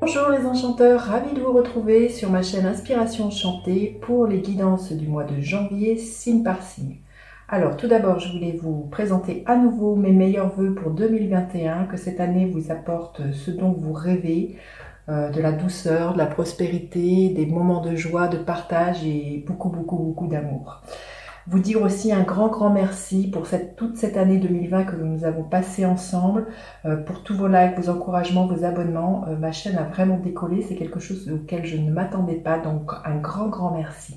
Bonjour les enchanteurs, ravi de vous retrouver sur ma chaîne Inspiration Enchantée pour les guidances du mois de janvier, signe par signe. Alors tout d'abord, je voulais vous présenter à nouveau mes meilleurs vœux pour 2021, que cette année vous apporte ce dont vous rêvez, de la douceur, de la prospérité, des moments de joie, de partage et beaucoup d'amour. Vous dire aussi un grand merci pour toute cette année 2020 que nous avons passée ensemble, pour tous vos likes, vos encouragements, vos abonnements. Ma chaîne a vraiment décollé, c'est quelque chose auquel je ne m'attendais pas, donc un grand merci.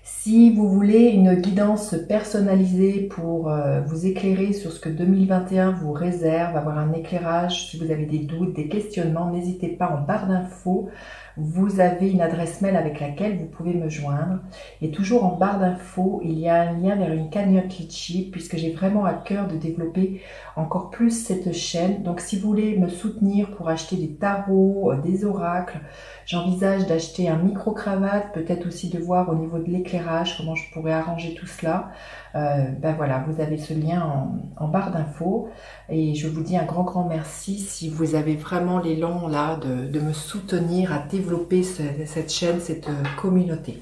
Si vous voulez une guidance personnalisée pour vous éclairer sur ce que 2021 vous réserve, avoir un éclairage, si vous avez des doutes, des questionnements, n'hésitez pas, en barre d'infos, vous avez une adresse mail avec laquelle vous pouvez me joindre. Et toujours en barre d'infos, il y a un lien vers une cagnotte Litchi, puisque j'ai vraiment à cœur de développer encore plus cette chaîne. Donc si vous voulez me soutenir pour acheter des tarots, des oracles, j'envisage d'acheter un micro-cravate, peut-être aussi de voir au niveau de l'éclairage comment je pourrais arranger tout cela. Ben voilà, vous avez ce lien en barre d'infos. Et je vous dis un grand merci si vous avez vraiment l'élan là de me soutenir à développer cette chaîne, cette communauté.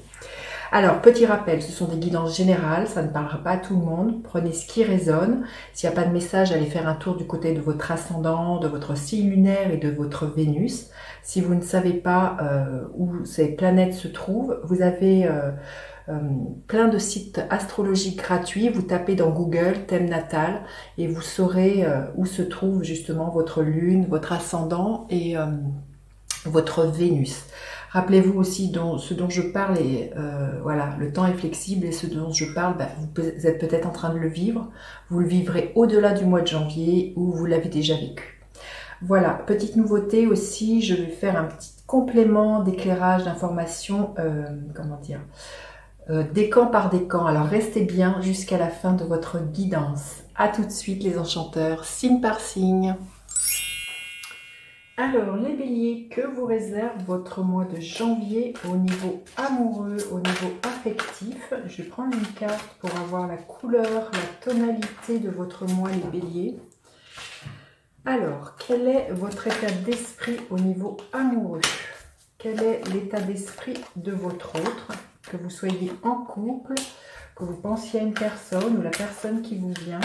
Alors, petit rappel, ce sont des guidances générales, ça ne parlera pas à tout le monde. Prenez ce qui résonne. S'il n'y a pas de message, allez faire un tour du côté de votre ascendant, de votre signe lunaire et de votre Vénus. Si vous ne savez pas où ces planètes se trouvent, vous avez plein de sites astrologiques gratuits. Vous tapez dans Google thème natal et vous saurez où se trouve justement votre lune, votre ascendant et votre Vénus. Rappelez-vous aussi ce dont je parle, et voilà, le temps est flexible, et ce dont je parle, vous êtes peut-être en train de le vivre, vous le vivrez au-delà du mois de janvier ou vous l'avez déjà vécu. Voilà, petite nouveauté aussi, je vais faire un petit complément d'éclairage, d'information, décan par décan. Alors restez bien jusqu'à la fin de votre guidance. A tout de suite les enchanteurs, signe par signe. Alors, les béliers, que vous réserve votre mois de janvier au niveau amoureux, au niveau affectif? Je vais prendre une carte pour avoir la couleur, la tonalité de votre mois, les béliers. Alors, quel est votre état d'esprit au niveau amoureux? Quel est l'état d'esprit de votre autre? Que vous soyez en couple, que vous pensiez à une personne ou la personne qui vous vient.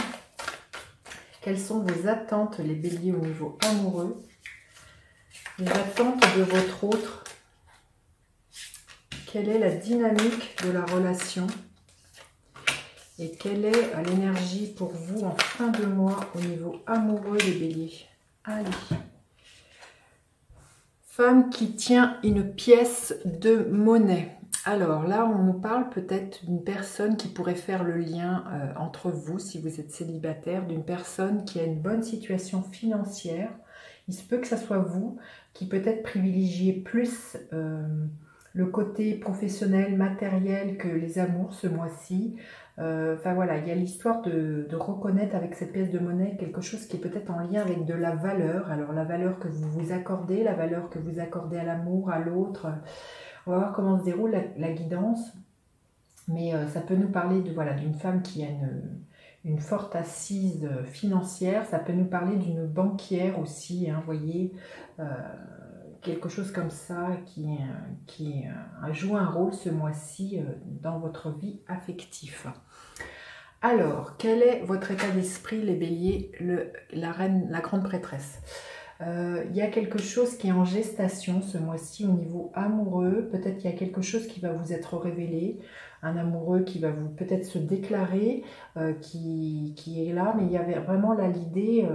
Quelles sont vos attentes, les béliers, au niveau amoureux? Les attentes de votre autre. Quelle est la dynamique de la relation? Et quelle est l'énergie pour vous en fin de mois au niveau amoureux, les béliers? Allez. Femme qui tient une pièce de monnaie. Alors là, on nous parle peut-être d'une personne qui pourrait faire le lien entre vous, si vous êtes célibataire, d'une personne qui a une bonne situation financière. Il se peut que ce soit vous qui peut-être privilégiez plus le côté professionnel, matériel que les amours ce mois-ci. Enfin voilà, il y a l'histoire de reconnaître avec cette pièce de monnaie quelque chose qui est peut-être en lien avec de la valeur. Alors la valeur que vous vous accordez, la valeur que vous accordez à l'amour, à l'autre. On va voir comment se déroule la guidance. Mais ça peut nous parler de voilà, d'une femme qui a une forte assise financière. Ça peut nous parler d'une banquière aussi, hein, vous voyez, quelque chose comme ça qui joue un rôle ce mois-ci dans votre vie affective. Alors, quel est votre état d'esprit, les béliers, la reine, la grande prêtresse? Il y a quelque chose qui est en gestation ce mois-ci au niveau amoureux. Peut-être qu'il y a quelque chose qui va vous être révélé, un amoureux qui va vous peut-être se déclarer, qui est là, mais il y avait vraiment là l'idée,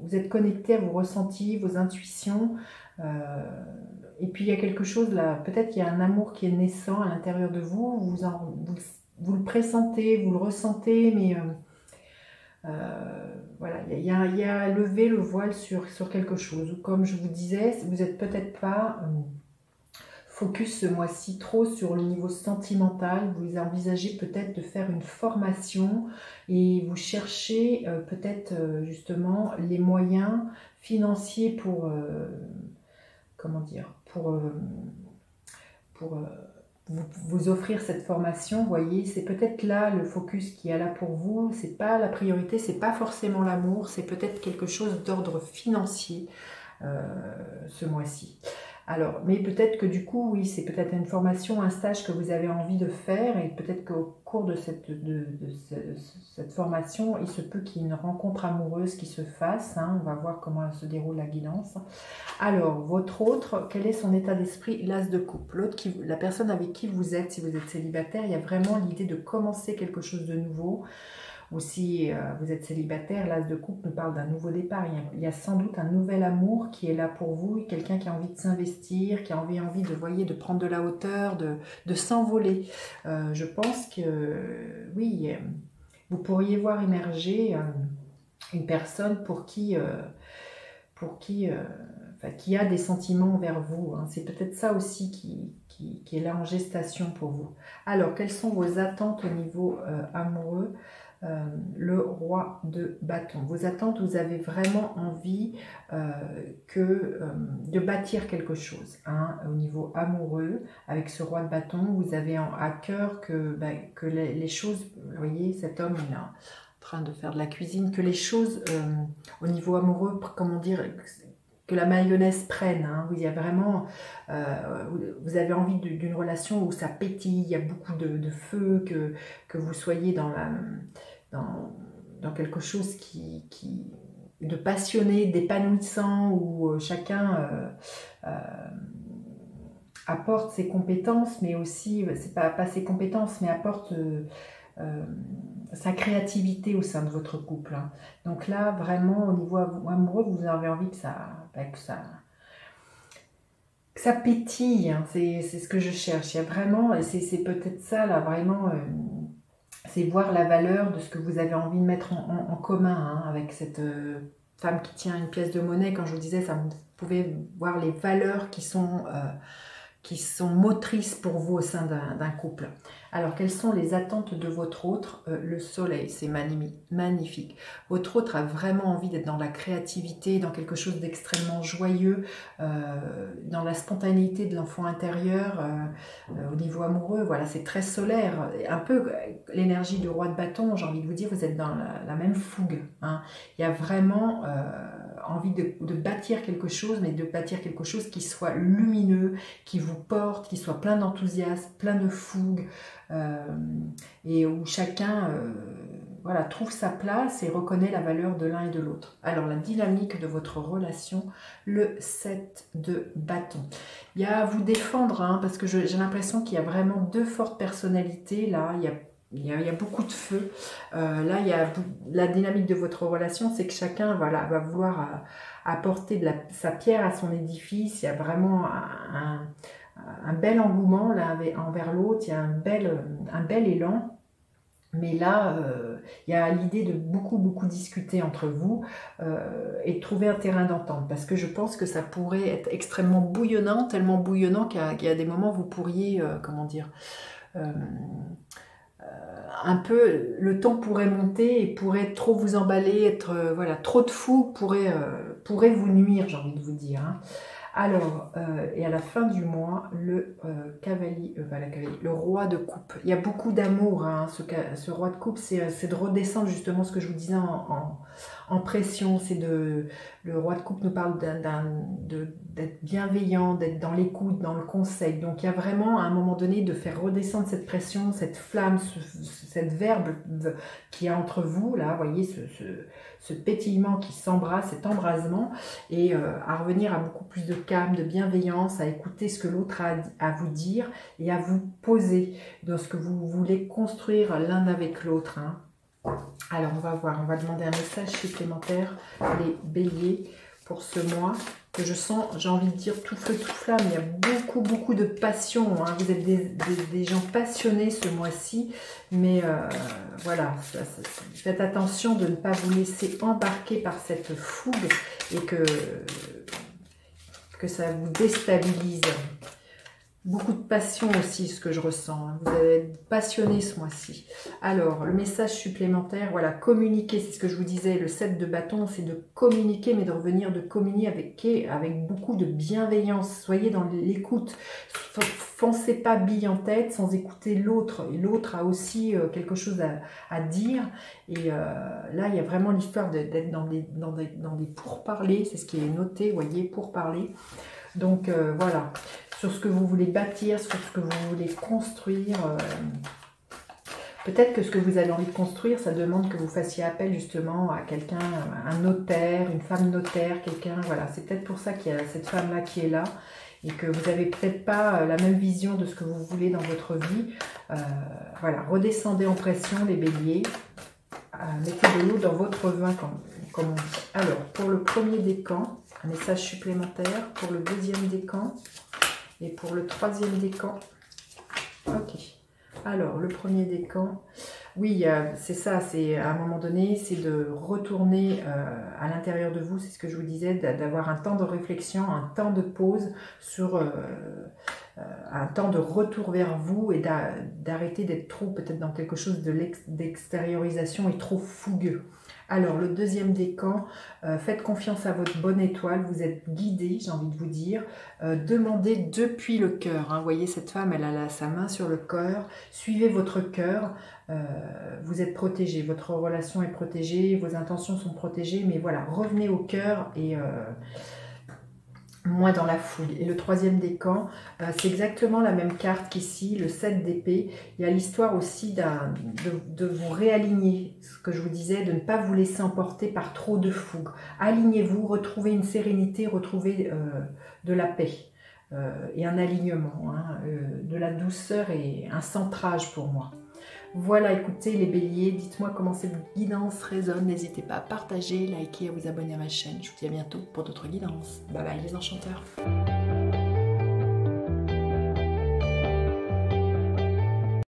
vous êtes connecté à vos ressentis, vos intuitions, et puis il y a quelque chose là, peut-être qu'il y a un amour qui est naissant à l'intérieur de vous, vous le pressentez, vous le ressentez, mais voilà, il y a levé le voile sur quelque chose. Comme je vous disais, vous n'êtes peut-être pas focus ce mois-ci trop sur le niveau sentimental. Vous envisagez peut-être de faire une formation et vous cherchez peut-être justement les moyens financiers pour vous offrir cette formation. Vous voyez, c'est peut-être là le focus qui est là pour vous. C'est pas la priorité, c'est pas forcément l'amour, c'est peut-être quelque chose d'ordre financier ce mois-ci. Alors, mais peut-être que du coup, oui, c'est peut-être une formation, un stage que vous avez envie de faire, et peut-être qu'au cours de cette formation, il se peut qu'il y ait une rencontre amoureuse qui se fasse, hein. On va voir comment se déroule la guidance. Alors, votre autre, quel est son état d'esprit? L'as de coupe. La personne avec qui vous êtes, si vous êtes célibataire, il y a vraiment l'idée de commencer quelque chose de nouveau. Ou si vous êtes célibataire, l'as de coupe nous parle d'un nouveau départ. Il y a sans doute un nouvel amour qui est là pour vous, quelqu'un qui a envie de s'investir, qui a envie de prendre de la hauteur, de s'envoler. Je pense que oui, vous pourriez voir émerger une personne qui a des sentiments envers vous, hein. C'est peut-être ça aussi qui est là en gestation pour vous. Alors, quelles sont vos attentes au niveau amoureux? Le roi de bâton. Vos attentes, vous avez vraiment envie de bâtir quelque chose, hein, au niveau amoureux. Avec ce roi de bâton, vous avez à cœur que les choses, vous voyez, cet homme il est en train de faire de la cuisine, que les choses au niveau amoureux, comment dire, que la mayonnaise prenne, hein. Il y a vraiment, vous avez envie d'une relation où ça pétille, il y a beaucoup de feu, que vous soyez dans quelque chose de passionné, d'épanouissant, où chacun apporte ses compétences, mais aussi, c'est pas ses compétences, mais apporte sa créativité au sein de votre couple, hein. Donc là, vraiment, au niveau amoureux, vous avez envie que ça pétille, hein. C'est ce que je cherche. Il y a vraiment, et c'est peut-être ça, là, vraiment, c'est voir la valeur de ce que vous avez envie de mettre en commun, hein, avec cette femme qui tient une pièce de monnaie. Quand je vous disais ça, vous pouvez voir les valeurs qui sont motrices pour vous au sein d'un couple. Alors, quelles sont les attentes de votre autre? Le soleil, c'est magnifique. Votre autre a vraiment envie d'être dans la créativité, dans quelque chose d'extrêmement joyeux, dans la spontanéité de l'enfant intérieur, au niveau amoureux. Voilà, c'est très solaire. Un peu l'énergie du roi de bâton, j'ai envie de vous dire, vous êtes dans la même fougue, hein. Il y a vraiment envie de bâtir quelque chose, mais de bâtir quelque chose qui soit lumineux, qui vous porte, qui soit plein d'enthousiasme, plein de fougue, et où chacun voilà, trouve sa place et reconnaît la valeur de l'un et de l'autre. Alors, la dynamique de votre relation, le 7 de bâton. Il y a à vous défendre, hein, parce que j'ai l'impression qu'il y a vraiment deux fortes personnalités, là. Il y a beaucoup de feu. Là, il y a la dynamique de votre relation, c'est que chacun va vouloir apporter sa pierre à son édifice. Il y a vraiment un bel engouement là envers l'autre. Il y a un bel élan. Mais là, il y a l'idée de beaucoup discuter entre vous et de trouver un terrain d'entente. Parce que je pense que ça pourrait être extrêmement bouillonnant, tellement bouillonnant qu'il y a des moments où vous pourriez, comment dire... un peu, le temps pourrait monter et pourrait trop vous emballer, être voilà, trop de fou pourrait vous nuire, j'ai envie de vous dire, hein. Alors, et à la fin du mois, le le roi de coupe. Il y a beaucoup d'amour, hein, ce roi de coupe, c'est de redescendre justement ce que je vous disais en pression. Le roi de coupe nous parle d'être bienveillant, d'être dans l'écoute, dans le conseil. Donc il y a vraiment à un moment donné de faire redescendre cette pression, cette flamme, cette verbe qui est entre vous, là, vous voyez, ce pétillement qui s'embrasse, cet embrasement, et à revenir à beaucoup plus de calme, de bienveillance, à écouter ce que l'autre a à vous dire et à vous poser dans ce que vous voulez construire l'un avec l'autre, hein. Alors, on va voir, on va demander un message supplémentaire, les béliers, pour ce mois, que je sens, j'ai envie de dire, tout feu, tout flamme. Il y a beaucoup de passion, hein. Vous êtes des gens passionnés ce mois-ci, mais voilà, faites attention de ne pas vous laisser embarquer par cette fougue et que ça vous déstabilise. Beaucoup de passion aussi, ce que je ressens. Hein. Vous allez être passionné ce mois-ci. Alors, le message supplémentaire, voilà, communiquer, c'est ce que je vous disais, le 7 de bâton, c'est de communiquer, mais de revenir de communier avec beaucoup de bienveillance. Soyez dans l'écoute. Foncez pas bille en tête sans écouter l'autre. Et l'autre a aussi quelque chose à dire. Et là, il y a vraiment l'histoire d'être dans des pourparlers. C'est ce qui est noté, vous voyez, pourparlers. Donc, voilà. Sur ce que vous voulez bâtir, sur ce que vous voulez construire. Peut-être que ce que vous avez envie de construire, ça demande que vous fassiez appel justement à quelqu'un, un notaire, une femme notaire, quelqu'un, voilà. C'est peut-être pour ça qu'il y a cette femme-là qui est là et que vous n'avez peut-être pas la même vision de ce que vous voulez dans votre vie. Voilà, redescendez en pression les béliers. Mettez de l'eau dans votre vin, comme on dit. Alors, pour le premier décan, un message supplémentaire. Pour le deuxième décan. Et pour le troisième décan, ok. Alors, le premier décan, oui, c'est ça, c'est à un moment donné, c'est de retourner à l'intérieur de vous, c'est ce que je vous disais, d'avoir un temps de réflexion, un temps de pause, sur un temps de retour vers vous et d'arrêter d'être trop peut-être dans quelque chose d'extériorisation et trop fougueux. Alors, le deuxième décan, faites confiance à votre bonne étoile, vous êtes guidé, j'ai envie de vous dire. Demandez depuis le cœur. Hein. Vous voyez, cette femme, elle a sa main sur le cœur. Suivez votre cœur, vous êtes protégé, votre relation est protégée, vos intentions sont protégées, mais voilà, revenez au cœur et moins dans la foule. Et le troisième décan, c'est exactement la même carte qu'ici, le 7 d'épée. Il y a l'histoire aussi de vous réaligner, ce que je vous disais, de ne pas vous laisser emporter par trop de fougue. Alignez-vous, retrouvez une sérénité, retrouvez de la paix et un alignement, hein, de la douceur et un centrage pour moi. Voilà, écoutez les béliers, dites-moi comment cette guidance résonne. N'hésitez pas à partager, liker, à vous abonner à ma chaîne. Je vous dis à bientôt pour d'autres guidances. Bye bye les enchanteurs.